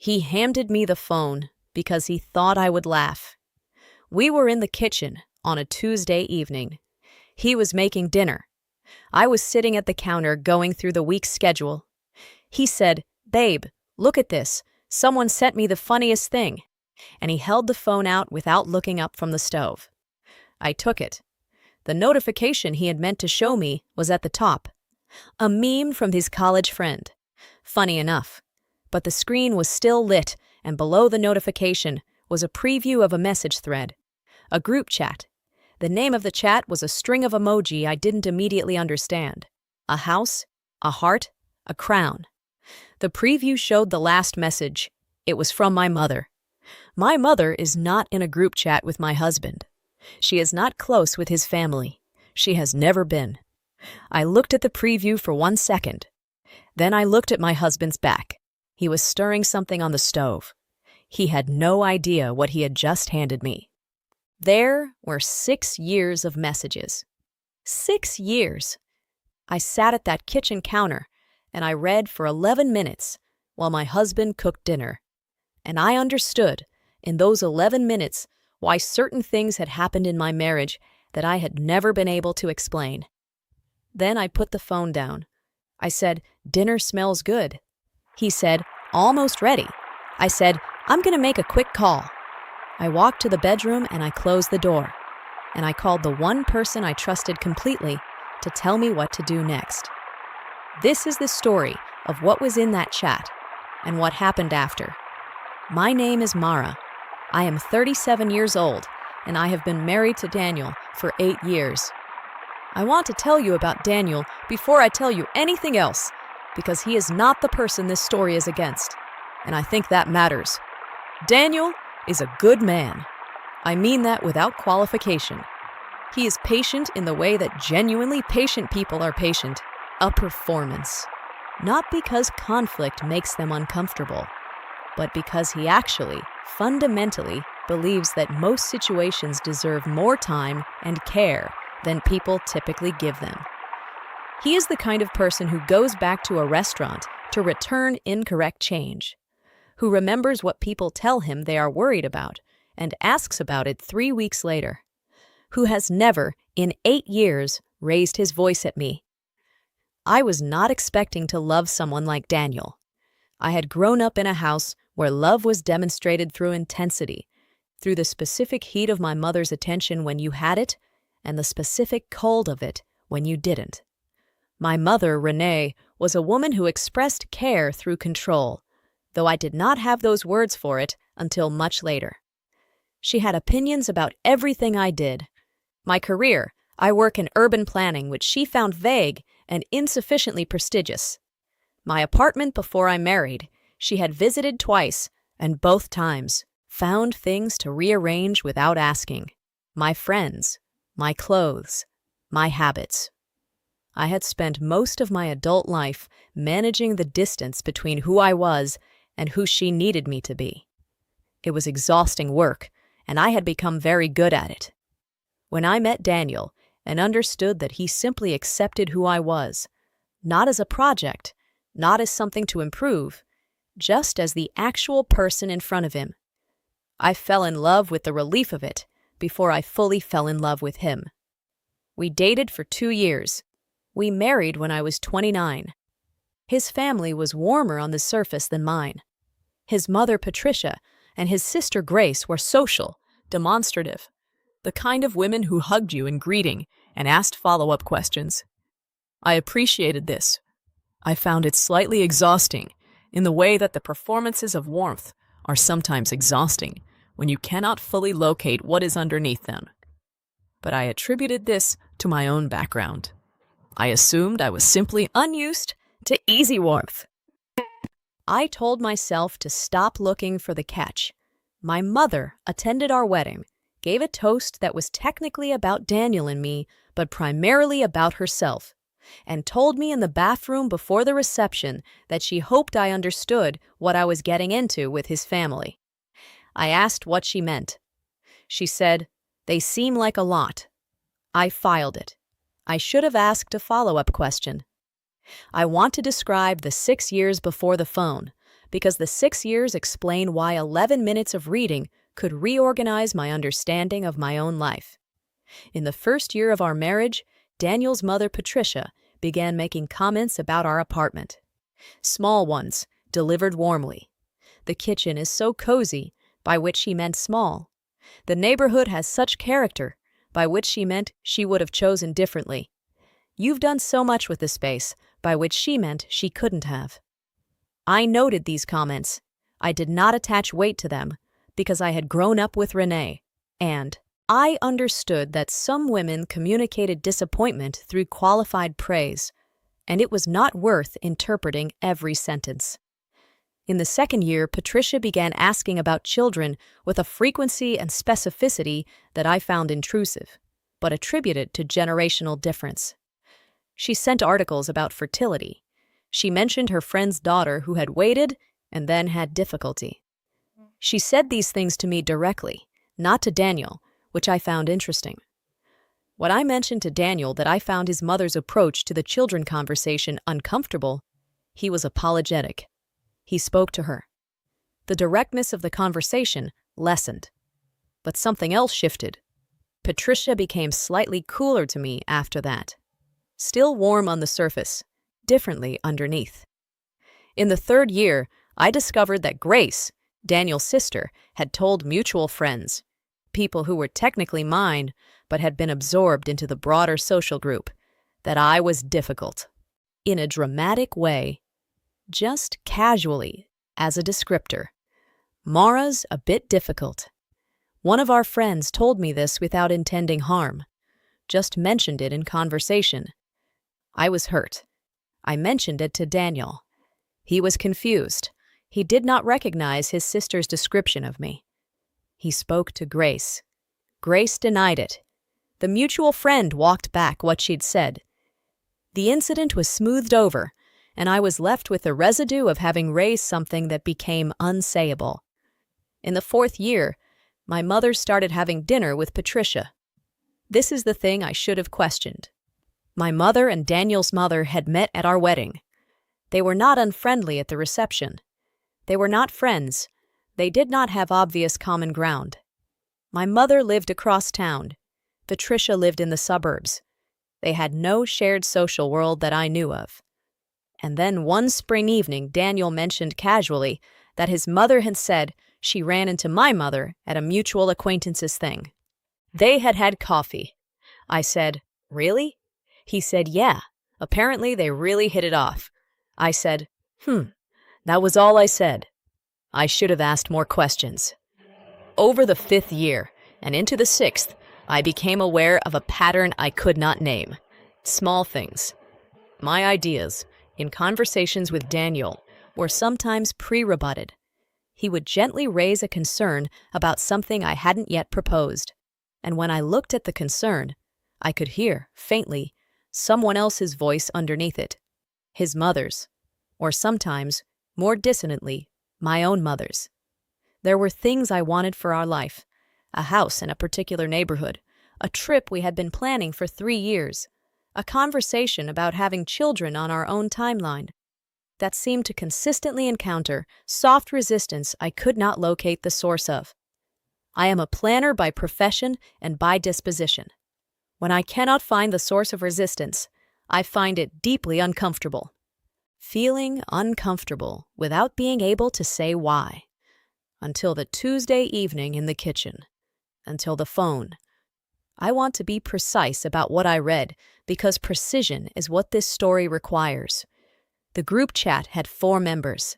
He handed me the phone because he thought I would laugh. We were in the kitchen on a Tuesday evening. He was making dinner. I was sitting at the counter going through the week's schedule. He said, "Babe, look at this. Someone sent me the funniest thing." And he held the phone out without looking up from the stove. I took it. The notification he had meant to show me was at the top. A meme from his college friend. Funny enough. But the screen was still lit, and below the notification was a preview of a message thread. A group chat. The name of the chat was a string of emoji I didn't immediately understand. A house, a heart, a crown. The preview showed the last message. It was from my mother. My mother is not in a group chat with my husband. She is not close with his family. She has never been. I looked at the preview for 1 second. Then I looked at my husband's back. He was stirring something on the stove. He had no idea what he had just handed me. There were 6 years of messages. 6 years. I sat at that kitchen counter, and I read for 11 minutes while my husband cooked dinner. And I understood, in those 11 minutes, why certain things had happened in my marriage that I had never been able to explain. Then I put the phone down. I said, "Dinner smells good." He said, "Almost ready." I said, "I'm going to make a quick call." I walked to the bedroom and I closed the door. And I called the one person I trusted completely to tell me what to do next. This is the story of what was in that chat and what happened after. My name is Mara. I am 37 years old, and I have been married to Daniel for 8 years. I want to tell you about Daniel before I tell you anything else, because he is not the person this story is against, and I think that matters. Daniel is a good man. I mean that without qualification. He is patient in the way that genuinely patient people are patient, a performance. Not because conflict makes them uncomfortable, but because he actually, fundamentally, believes that most situations deserve more time and care than people typically give them. He is the kind of person who goes back to a restaurant to return incorrect change, who remembers what people tell him they are worried about and asks about it 3 weeks later, who has never, in 8 years, raised his voice at me. I was not expecting to love someone like Daniel. I had grown up in a house where love was demonstrated through intensity, through the specific heat of my mother's attention when you had it, and the specific cold of it when you didn't. My mother, Renee, was a woman who expressed care through control, though I did not have those words for it until much later. She had opinions about everything I did. My career, I work in urban planning, which she found vague and insufficiently prestigious. My apartment before I married, she had visited twice, and both times found things to rearrange without asking. My friends, my clothes, my habits. I had spent most of my adult life managing the distance between who I was and who she needed me to be. It was exhausting work, and I had become very good at it. When I met Daniel and understood that he simply accepted who I was, not as a project, not as something to improve, just as the actual person in front of him, I fell in love with the relief of it before I fully fell in love with him. We dated for 2 years. We married when I was 29. His family was warmer on the surface than mine. His mother, Patricia, and his sister, Grace, were social, demonstrative, the kind of women who hugged you in greeting and asked follow-up questions. I appreciated this. I found it slightly exhausting in the way that the performances of warmth are sometimes exhausting when you cannot fully locate what is underneath them. But I attributed this to my own background. I assumed I was simply unused to easy warmth. I told myself to stop looking for the catch. My mother attended our wedding, gave a toast that was technically about Daniel and me, but primarily about herself, and told me in the bathroom before the reception that she hoped I understood what I was getting into with his family. I asked what she meant. She said, "They seem like a lot." I filed it. I should have asked a follow-up question. I want to describe the 6 years before the phone, because the 6 years explain why 11 minutes of reading could reorganize my understanding of my own life. In the first year of our marriage, Daniel's mother, Patricia, began making comments about our apartment. Small ones, delivered warmly. The kitchen is so cozy, by which she meant small. The neighborhood has such character, by which she meant she would have chosen differently. You've done so much with the space, by which she meant she couldn't have. I noted these comments. I did not attach weight to them, because I had grown up with Renee, and I understood that some women communicated disappointment through qualified praise, and it was not worth interpreting every sentence. In the second year, Patricia began asking about children with a frequency and specificity that I found intrusive, but attributed to generational difference. She sent articles about fertility. She mentioned her friend's daughter who had waited and then had difficulty. She said these things to me directly, not to Daniel, which I found interesting. When I mentioned to Daniel that I found his mother's approach to the children conversation uncomfortable, he was apologetic. He spoke to her. The directness of the conversation lessened. But something else shifted. Patricia became slightly cooler to me after that. Still warm on the surface, differently underneath. In the third year, I discovered that Grace, Daniel's sister, had told mutual friends, people who were technically mine but had been absorbed into the broader social group, that I was difficult. In a dramatic way, just casually, as a descriptor. Mara's a bit difficult. One of our friends told me this without intending harm, just mentioned it in conversation. I was hurt. I mentioned it to Daniel. He was confused. He did not recognize his sister's description of me. He spoke to Grace. Grace denied it. The mutual friend walked back what she'd said. The incident was smoothed over, and I was left with the residue of having raised something that became unsayable. In the fourth year, my mother started having dinner with Patricia. This is the thing I should have questioned. My mother and Daniel's mother had met at our wedding. They were not unfriendly at the reception. They were not friends. They did not have obvious common ground. My mother lived across town. Patricia lived in the suburbs. They had no shared social world that I knew of. And then one spring evening, Daniel mentioned casually that his mother had said she ran into my mother at a mutual acquaintance's thing. They had had coffee. I said, "Really?" He said, "Yeah. Apparently they really hit it off." I said, That was all I said. I should have asked more questions. Over the 5th year, and into the 6th, I became aware of a pattern I could not name. Small things. My ideas, in conversations with Daniel, were sometimes pre-rebutted. He would gently raise a concern about something I hadn't yet proposed, and when I looked at the concern, I could hear, faintly, someone else's voice underneath it. His mother's, or sometimes, more dissonantly, my own mother's. There were things I wanted for our life, a house in a particular neighborhood, a trip we had been planning for 3 years, a conversation about having children on our own timeline, that seemed to consistently encounter soft resistance I could not locate the source of. I am a planner by profession and by disposition. When I cannot find the source of resistance, I find it deeply uncomfortable. Feeling uncomfortable without being able to say why. Until the Tuesday evening in the kitchen. Until the phone. I want to be precise about what I read because precision is what this story requires. The group chat had 4 members.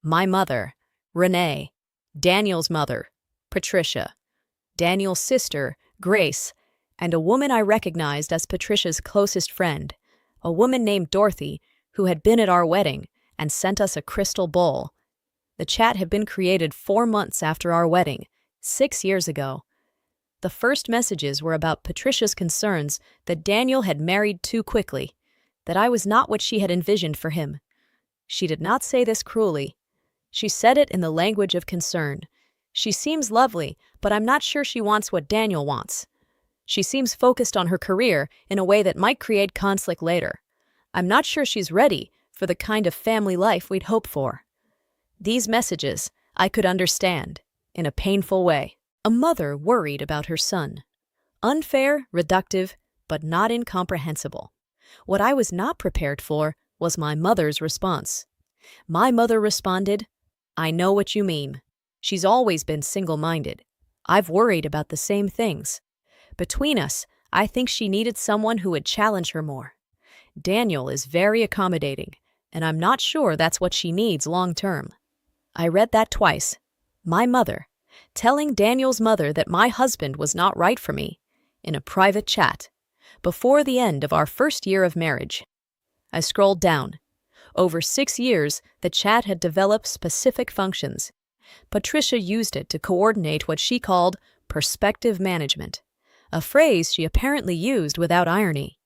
My mother, Renee, Daniel's mother, Patricia, Daniel's sister, Grace, and a woman I recognized as Patricia's closest friend, a woman named Dorothy, who had been at our wedding and sent us a crystal bowl. The chat had been created 4 months after our wedding, 6 years ago. The first messages were about Patricia's concerns that Daniel had married too quickly, that I was not what she had envisioned for him. She did not say this cruelly. She said it in the language of concern. She seems lovely, but I'm not sure she wants what Daniel wants. She seems focused on her career in a way that might create conflict later. I'm not sure she's ready for the kind of family life we'd hope for. These messages I could understand in a painful way. A mother worried about her son. Unfair, reductive, but not incomprehensible. What I was not prepared for was my mother's response. My mother responded, "I know what you mean. She's always been single-minded. I've worried about the same things. Between us, I think she needed someone who would challenge her more. Daniel is very accommodating, and I'm not sure that's what she needs long-term." I read that twice. My mother, telling Daniel's mother that my husband was not right for me, in a private chat, before the end of our first year of marriage. I scrolled down. Over 6 years, the chat had developed specific functions. Patricia used it to coordinate what she called perspective management, a phrase she apparently used without irony.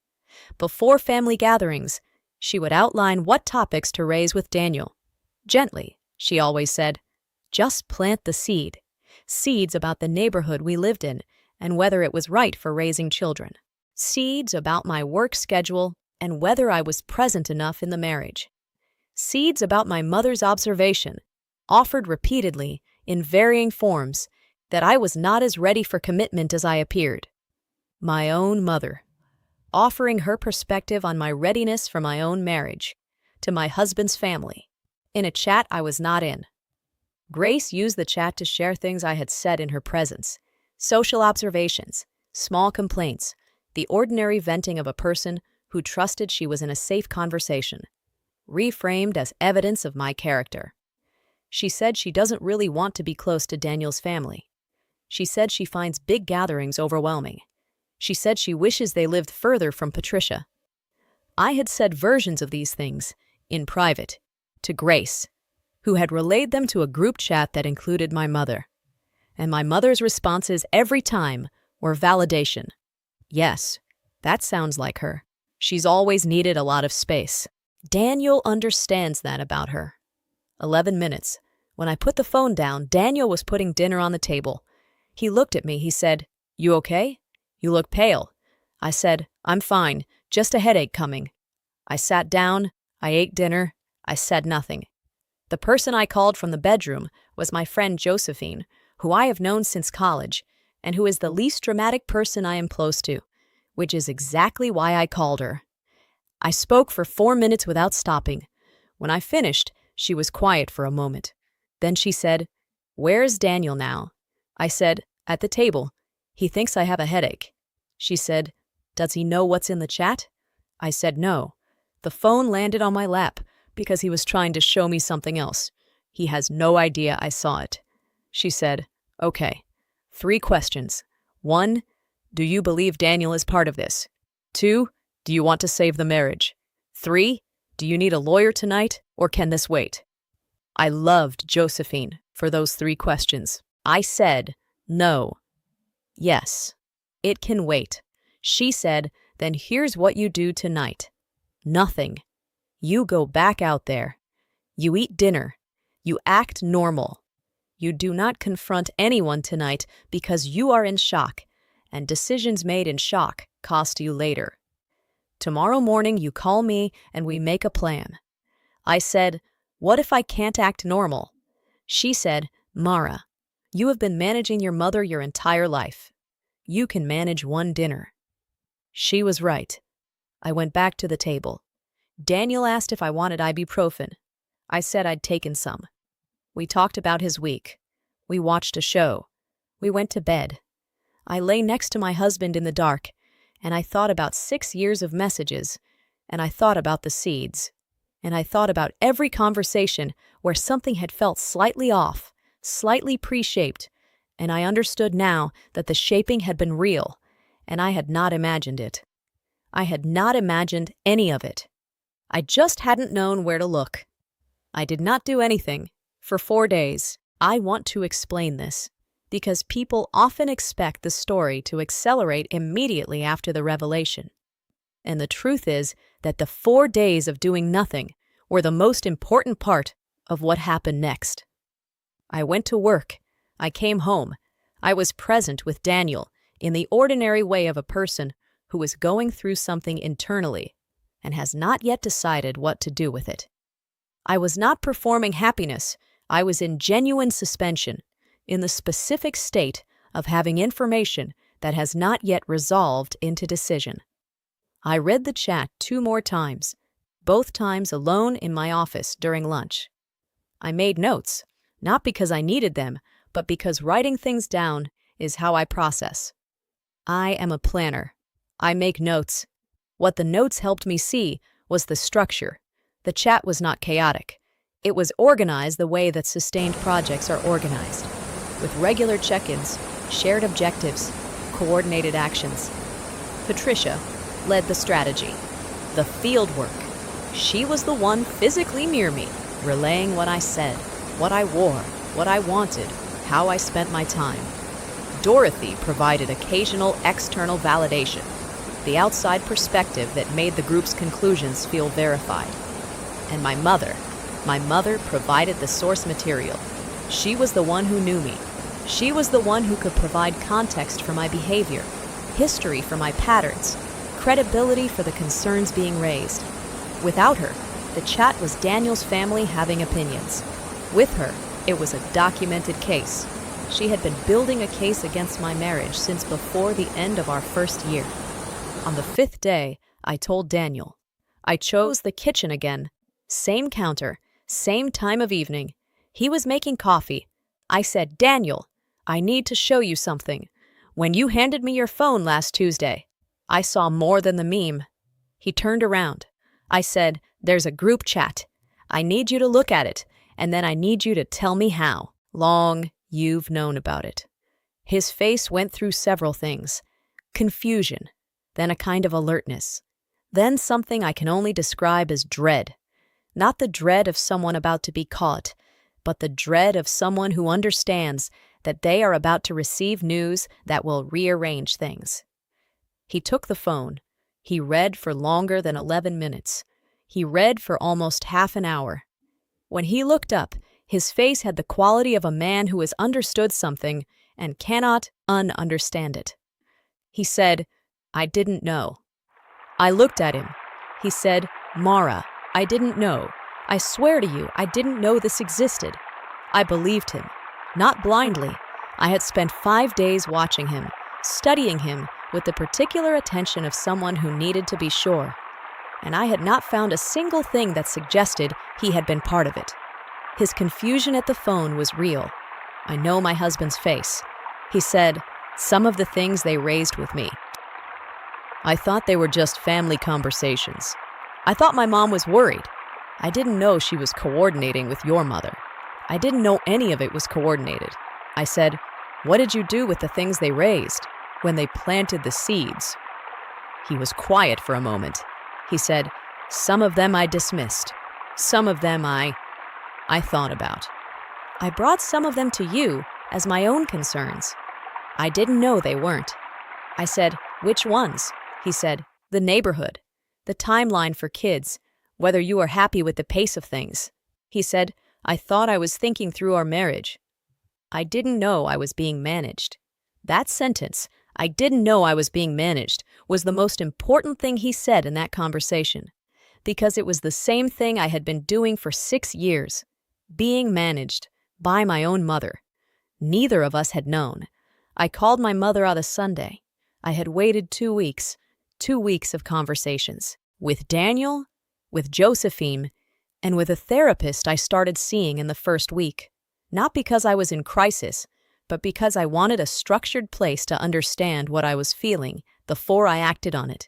Before family gatherings, she would outline what topics to raise with Daniel. Gently, she always said, just plant the seed. Seeds about the neighborhood we lived in and whether it was right for raising children. Seeds about my work schedule and whether I was present enough in the marriage. Seeds about my mother's observation, offered repeatedly in varying forms, that I was not as ready for commitment as I appeared. My own mother, offering her perspective on my readiness for my own marriage, to my husband's family, in a chat I was not in. Grace used the chat to share things I had said in her presence, social observations, small complaints, the ordinary venting of a person who trusted she was in a safe conversation, reframed as evidence of my character. She said she doesn't really want to be close to Daniel's family. She said she finds big gatherings overwhelming. She said she wishes they lived further from Patricia. I had said versions of these things, in private, to Grace, who had relayed them to a group chat that included my mother. And my mother's responses every time were validation. Yes, that sounds like her. She's always needed a lot of space. Daniel understands that about her. 11 minutes. When I put the phone down, Daniel was putting dinner on the table. He looked at me. He said, "You okay? You look pale." I said, "I'm fine. Just a headache coming." I sat down. I ate dinner. I said nothing. The person I called from the bedroom was my friend Josephine, who I have known since college, and who is the least dramatic person I am close to, which is exactly why I called her. I spoke for 4 minutes without stopping. When I finished, she was quiet for a moment. Then she said, "Where's Daniel now?" I said, "At the table. He thinks I have a headache." She said, "Does he know what's in the chat?" I said no. The phone landed on my lap because he was trying to show me something else. He has no idea I saw it. She said, "Okay. 3 questions. 1, do you believe Daniel is part of this? 2, do you want to save the marriage? 3, do you need a lawyer tonight, or can this wait?" I loved Josephine for those 3 questions. I said, no. Yes, it can wait. She said, "Then here's what you do tonight." Nothing. You go back out there. You eat dinner. You act normal. You do not confront anyone tonight because you are in shock, and decisions made in shock cost you later. Tomorrow morning you call me and we make a plan. I said, "What if I can't act normal?" She said, "Mara, you have been managing your mother your entire life. You can manage 1 dinner." She was right. I went back to the table. Daniel asked if I wanted ibuprofen. I said I'd taken some. We talked about his week. We watched a show. We went to bed. I lay next to my husband in the dark, and I thought about 6 years of messages, and I thought about the seeds, and I thought about every conversation where something had felt slightly off, slightly pre-shaped, and I understood now that the shaping had been real, and I had not imagined it. I had not imagined any of it. I just hadn't known where to look. I did not do anything for 4 days. I want to explain this because people often expect the story to accelerate immediately after the revelation. And the truth is that the 4 days of doing nothing were the most important part of what happened next. I went to work. I came home. I was present with Daniel in the ordinary way of a person who is going through something internally and has not yet decided what to do with it. I was not performing happiness. I was in genuine suspension, in the specific state of having information that has not yet resolved into decision. I read the chat 2 more times, both times alone in my office during lunch. I made notes, not because I needed them, but because writing things down is how I process. I am a planner. I make notes. What the notes helped me see was the structure. The chat was not chaotic. It was organized the way that sustained projects are organized, with regular check-ins, shared objectives, coordinated actions. Patricia led the strategy, the field work. She was the one physically near me, relaying what I said, what I wore, what I wanted, how I spent my time. Dorothy provided occasional external validation, the outside perspective that made the group's conclusions feel verified. And my mother provided the source material. She was the one who knew me. She was the one who could provide context for my behavior, history for my patterns, credibility for the concerns being raised. Without her, the chat was Daniel's family having opinions. With her, it was a documented case. She had been building a case against my marriage since before the end of our first year. On the 5th day, I told Daniel. I chose the kitchen again. Same counter, same time of evening. He was making coffee. I said, "Daniel, I need to show you something. When you handed me your phone last Tuesday, I saw more than the meme." He turned around. I said, "There's a group chat. I need you to look at it, and then I need you to tell me how long you've known about it." His face went through several things. Confusion, then a kind of alertness, then something I can only describe as dread. Not the dread of someone about to be caught, but the dread of someone who understands that they are about to receive news that will rearrange things. He took the phone. He read for longer than 11 minutes. He read for almost half an hour. When he looked up, his face had the quality of a man who has understood something and cannot un-understand it. He said, "I didn't know." I looked at him. He said, "Mara, I didn't know. I swear to you, I didn't know this existed." I believed him, not blindly. I had spent 5 days watching him, studying him with the particular attention of someone who needed to be sure. And I had not found a single thing that suggested he had been part of it. His confusion at the phone was real. I know my husband's face. He said, "Some of the things they raised with me, I thought they were just family conversations. I thought my mom was worried. I didn't know she was coordinating with your mother. I didn't know any of it was coordinated." I said, "What did you do with the things they raised when they planted the seeds?" He was quiet for a moment. He said, "Some of them I dismissed. Some of them I thought about. I brought some of them to you as my own concerns. I didn't know they weren't." I said, "Which ones?" He said, "The neighborhood, the timeline for kids, whether you are happy with the pace of things." He said, "I thought I was thinking through our marriage." I didn't know I was being managed. That sentence, "I didn't know I was being managed," was the most important thing he said in that conversation, because it was the same thing I had been doing for 6 years, being managed by my own mother. Neither of us had known. I called my mother on a Sunday. I had waited 2 weeks, 2 weeks of conversations, with Daniel, with Josephine, and with a therapist I started seeing in the first week. Not because I was in crisis, but because I wanted a structured place to understand what I was feeling before I acted on it.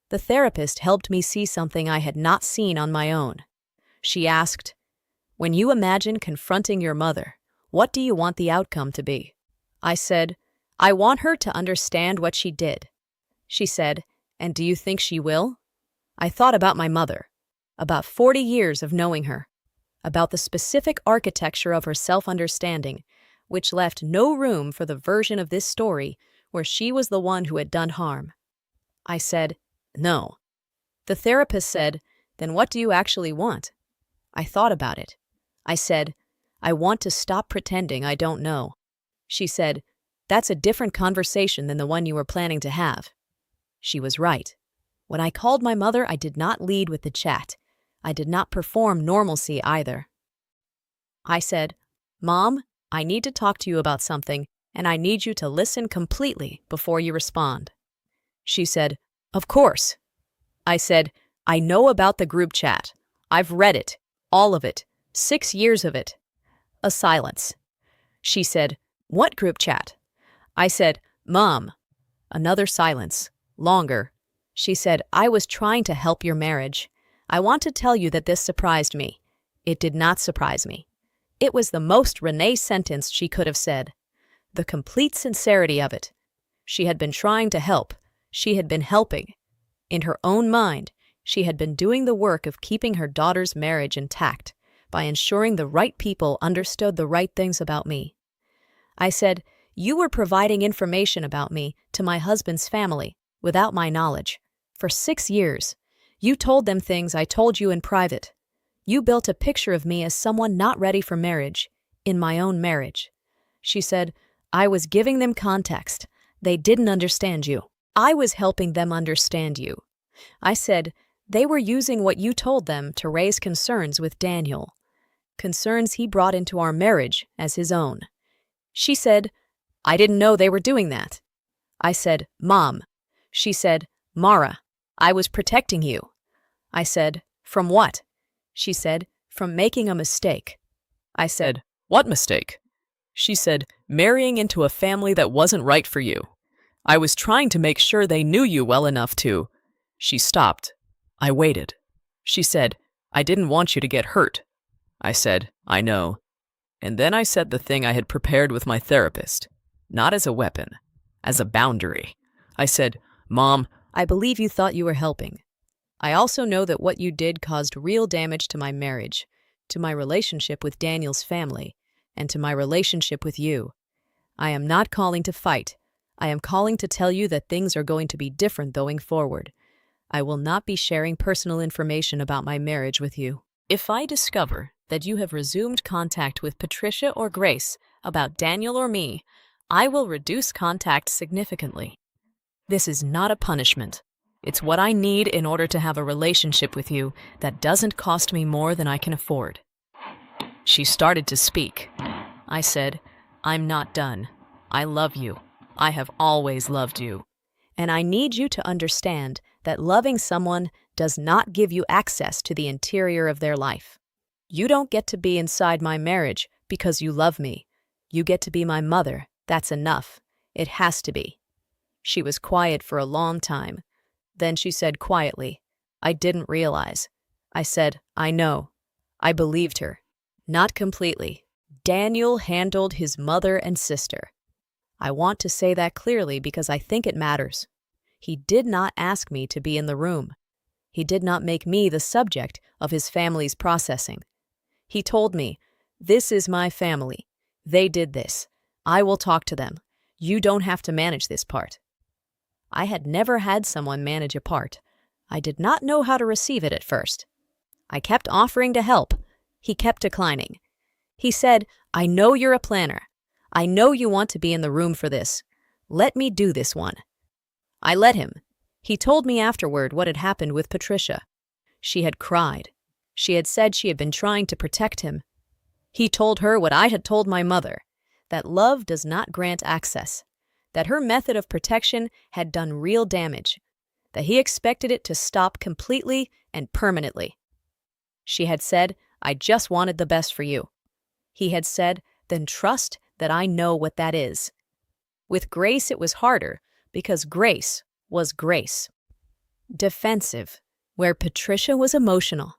The therapist helped me see something I had not seen on my own. She asked, "When you imagine confronting your mother, what do you want the outcome to be?" I said, "I want her to understand what she did." She said, "And do you think she will?" I thought about my mother, about 40 years of knowing her, about the specific architecture of her self-understanding, which left no room for the version of this story where she was the one who had done harm. I said, "No." The therapist said, "Then what do you actually want?" I thought about it. I said, "I want to stop pretending I don't know." She said, "That's a different conversation than the one you were planning to have." She was right. When I called my mother, I did not lead with the chat. I did not perform normalcy either. I said, "Mom, I need to talk to you about something, and I need you to listen completely before you respond." She said, "Of course." I said, "I know about the group chat. I've read it, all of it, 6 years of it." A silence. She said, "What group chat?" I said, "Mom." Another silence. Longer. She said, "I was trying to help your marriage. I want to tell you that this surprised me." It did not surprise me. It was the most Renee sentence she could have said. The complete sincerity of it. She had been trying to help. She had been helping. In her own mind, she had been doing the work of keeping her daughter's marriage intact by ensuring the right people understood the right things about me. I said, "You were providing information about me to my husband's family without my knowledge. For 6 years, you told them things I told you in private. You built a picture of me as someone not ready for marriage, in my own marriage." She said, "I was giving them context. They didn't understand you. I was helping them understand you." I said, "They were using what you told them to raise concerns with Daniel. Concerns he brought into our marriage as his own." She said, "I didn't know they were doing that." I said, "Mom." She said, "Mara, I was protecting you." I said, "From what?" She said, "From making a mistake." I said, "What mistake?" She said, "Marrying into a family that wasn't right for you. I was trying to make sure they knew you well enough to—" She stopped. I waited. She said, "I didn't want you to get hurt." I said, "I know." And then I said the thing I had prepared with my therapist, not as a weapon, as a boundary. I said, "Mom, I believe you thought you were helping. I also know that what you did caused real damage to my marriage, to my relationship with Daniel's family, and to my relationship with you. I am not calling to fight. I am calling to tell you that things are going to be different going forward. I will not be sharing personal information about my marriage with you. If I discover that you have resumed contact with Patricia or Grace about Daniel or me, I will reduce contact significantly. This is not a punishment. It's what I need in order to have a relationship with you that doesn't cost me more than I can afford." She started to speak. I said, "I'm not done. I love you. I have always loved you. And I need you to understand that loving someone does not give you access to the interior of their life. You don't get to be inside my marriage because you love me. You get to be my mother. That's enough. It has to be." She was quiet for a long time. Then she said quietly, "I didn't realize." I said, "I know." I believed her. Not completely. Daniel handled his mother and sister. I want to say that clearly because I think it matters. He did not ask me to be in the room. He did not make me the subject of his family's processing. He told me, "This is my family. They did this. I will talk to them. You don't have to manage this part." I had never had someone manage a part. I did not know how to receive it at first. I kept offering to help. He kept declining. He said, "I know you're a planner. I know you want to be in the room for this. Let me do this one." I let him. He told me afterward what had happened with Patricia. She had cried. She had said she had been trying to protect him. He told her what I had told my mother, that love does not grant access, that her method of protection had done real damage, that he expected it to stop completely and permanently. She had said, "I just wanted the best for you." He had said, "Then trust that I know what that is." With Grace it was harder because Grace was Grace. Defensive, where Patricia was emotional.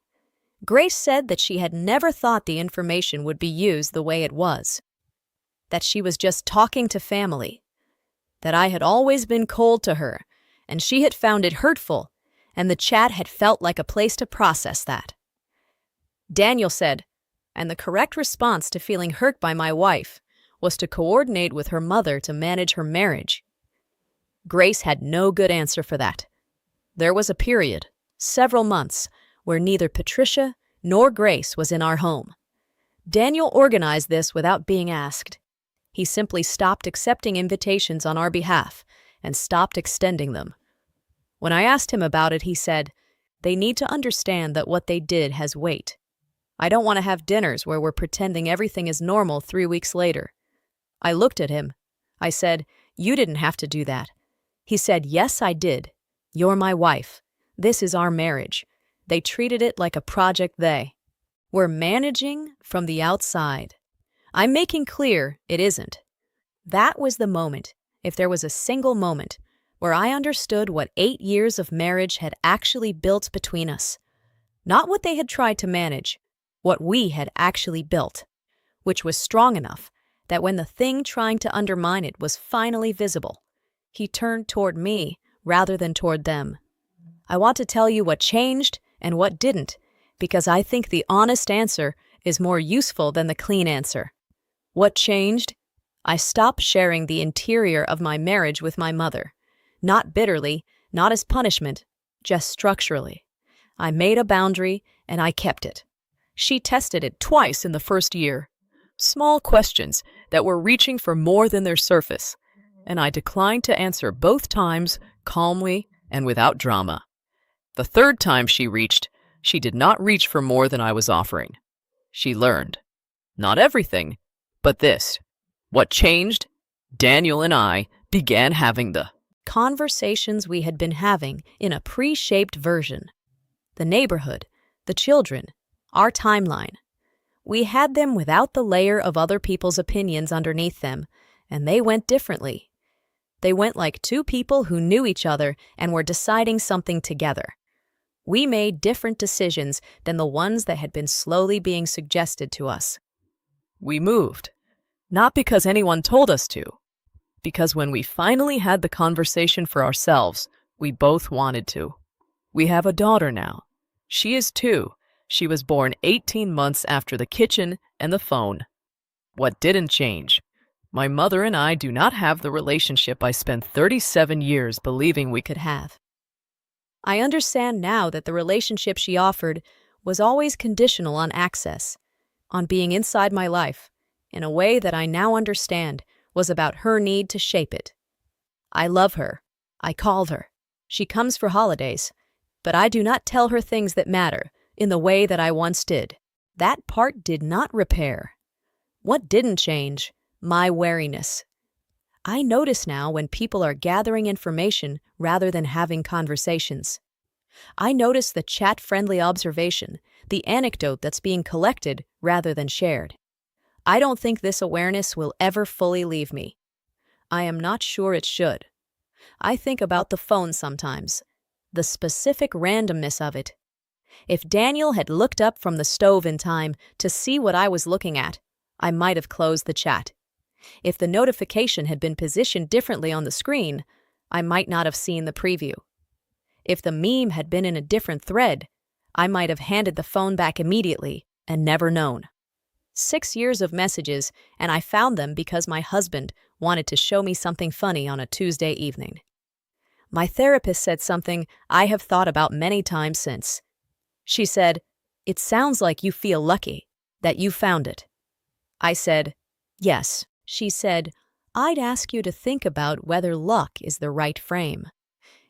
Grace said that she had never thought the information would be used the way it was, that she was just talking to family, that I had always been cold to her, and she had found it hurtful, and the chat had felt like a place to process that. Daniel said, and the correct response to feeling hurt by my wife was to coordinate with her mother to manage her marriage. Grace had no good answer for that. There was a period, several months, where neither Patricia nor Grace was in our home. Daniel organized this without being asked. He simply stopped accepting invitations on our behalf and stopped extending them. When I asked him about it, he said, "They need to understand that what they did has weight." I don't want to have dinners where we're pretending everything is normal 3 weeks later. I looked at him. I said, "You didn't have to do that." He said, "Yes, I did. You're my wife. This is our marriage." They treated it like a project they were managing from the outside. I'm making clear it isn't. That was the moment, if there was a single moment, where I understood what 8 years of marriage had actually built between us. Not what they had tried to manage, what we had actually built, which was strong enough that when the thing trying to undermine it was finally visible, he turned toward me rather than toward them. I want to tell you what changed and what didn't, because I think the honest answer is more useful than the clean answer. What changed? I stopped sharing the interior of my marriage with my mother. Not bitterly, not as punishment, just structurally. I made a boundary, and I kept it. She tested it twice in the first year. Small questions that were reaching for more than their surface, and I declined to answer both times calmly and without drama. The third time she reached, she did not reach for more than I was offering. She learned. Not everything, but this. What changed? Daniel and I began having the conversations we had been having in a pre-shaped version. The neighborhood, the children, our timeline. We had them without the layer of other people's opinions underneath them, and they went differently. They went like two people who knew each other and were deciding something together. We made different decisions than the ones that had been slowly being suggested to us. We moved, not because anyone told us to, because when we finally had the conversation for ourselves, we both wanted to. We have a daughter now. She is 2. She was born 18 months after the kitchen and the phone. What didn't change? My mother and I do not have the relationship I spent 37 years believing we could have. I understand now that the relationship she offered was always conditional on access, on being inside my life, in a way that I now understand was about her need to shape it. I love her. I called her. She comes for holidays, but I do not tell her things that matter in the way that I once did. That part did not repair. What didn't change? My wariness. I notice now when people are gathering information rather than having conversations. I notice the chat-friendly observation, the anecdote that's being collected rather than shared. I don't think this awareness will ever fully leave me. I am not sure it should. I think about the phone sometimes, the specific randomness of it. If Daniel had looked up from the stove in time to see what I was looking at, I might have closed the chat. If the notification had been positioned differently on the screen, I might not have seen the preview. If the meme had been in a different thread, I might have handed the phone back immediately and never known. 6 years of messages, and I found them because my husband wanted to show me something funny on a Tuesday evening. My therapist said something I have thought about many times since. She said, "It sounds like you feel lucky, that you found it." I said, "Yes." She said, "I'd ask you to think about whether luck is the right frame.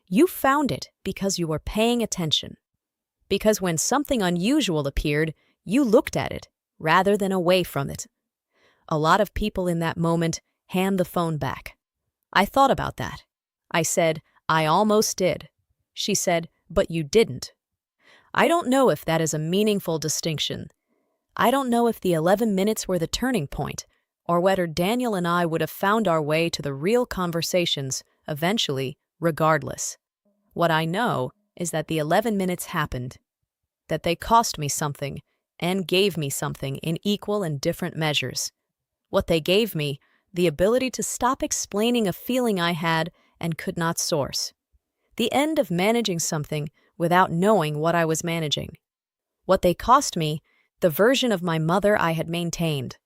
You found it because you were paying attention. Because when something unusual appeared, you looked at it rather than away from it. A lot of people in that moment hand the phone back. I thought about that. I said, I almost did. She said, but you didn't. I don't know if that is a meaningful distinction. I don't know if the 11 minutes were the turning point, or whether Daniel and I would have found our way to the real conversations, eventually, regardless. What I know is that the 11 minutes happened, that they cost me something and gave me something in equal and different measures. What they gave me, the ability to stop explaining a feeling I had and could not source. The end of managing something without knowing what I was managing. What they cost me, the version of my mother I had maintained.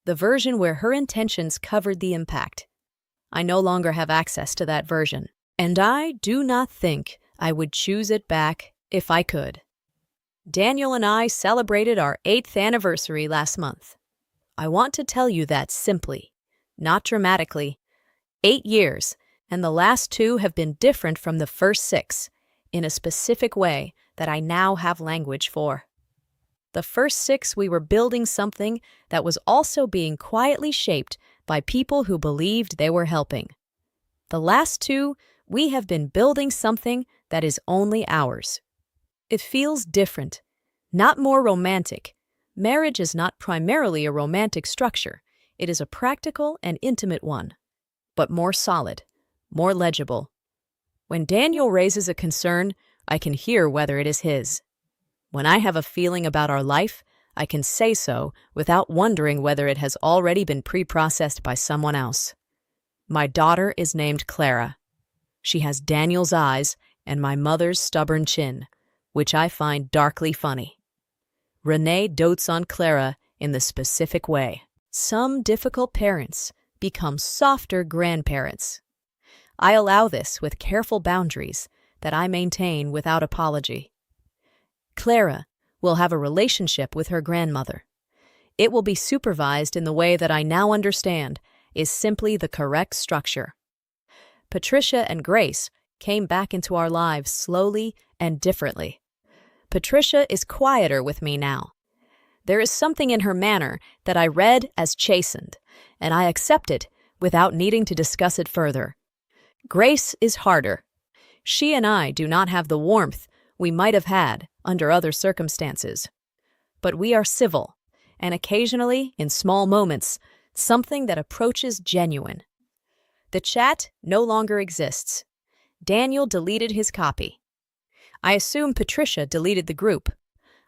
The version where her intentions covered the impact. I no longer have access to that version, and I do not think I would choose it back if I could. Daniel and I celebrated our 8th anniversary last month. I want to tell you that simply, not dramatically. 8 years, and the last 2 have been different from the first 6, in a specific way that I now have language for. The first 6, we were building something that was also being quietly shaped by people who believed they were helping. The last 2, we have been building something that is only ours. It feels different, not more romantic. Marriage is not primarily a romantic structure. It is a practical and intimate one, but more solid, more legible. When Daniel raises a concern, I can hear whether it is his. When I have a feeling about our life, I can say so without wondering whether it has already been pre-processed by someone else. My daughter is named Clara. She has Daniel's eyes and my mother's stubborn chin, which I find darkly funny. Renee dotes on Clara in the specific way. Some difficult parents become softer grandparents. I allow this with careful boundaries that I maintain without apology. Clara will have a relationship with her grandmother. It will be supervised in the way that I now understand is simply the correct structure. Patricia and Grace came back into our lives slowly and differently. Patricia is quieter with me now. There is something in her manner that I read as chastened, and I accept it without needing to discuss it further. Grace is harder. She and I do not have the warmth we might have had under other circumstances. But we are civil, and occasionally, in small moments, something that approaches genuine. The chat no longer exists. Daniel deleted his copy. I assume Patricia deleted the group.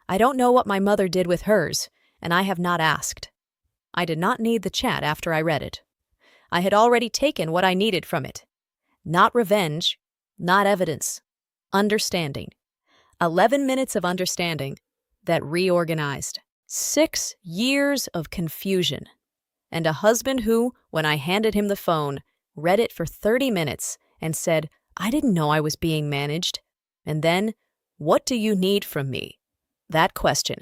I don't know what my mother did with hers, and I have not asked. I did not need the chat after I read it. I had already taken what I needed from it. Not revenge, not evidence. Understanding. 11 minutes of understanding that reorganized. 6 years of confusion. And a husband who, when I handed him the phone, read it for 30 minutes and said, "I didn't know I was being managed." And then, "What do you need from me?" That question.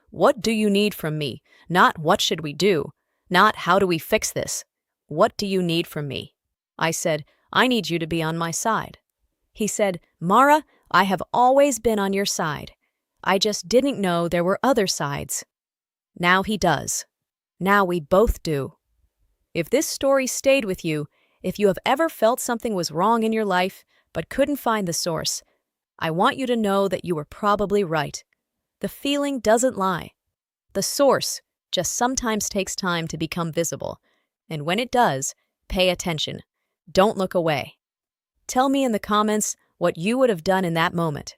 What do you need from me? Not what should we do? Not how do we fix this? What do you need from me? I said, "I need you to be on my side." He said, "Mara, I have always been on your side. I just didn't know there were other sides." Now he does. Now we both do. If this story stayed with you, if you have ever felt something was wrong in your life but couldn't find the source, I want you to know that you were probably right. The feeling doesn't lie. The source just sometimes takes time to become visible, and when it does, pay attention. Don't look away. Tell me in the comments what you would have done in that moment.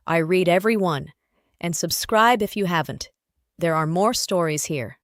I read every one, and subscribe if you haven't. There are more stories here.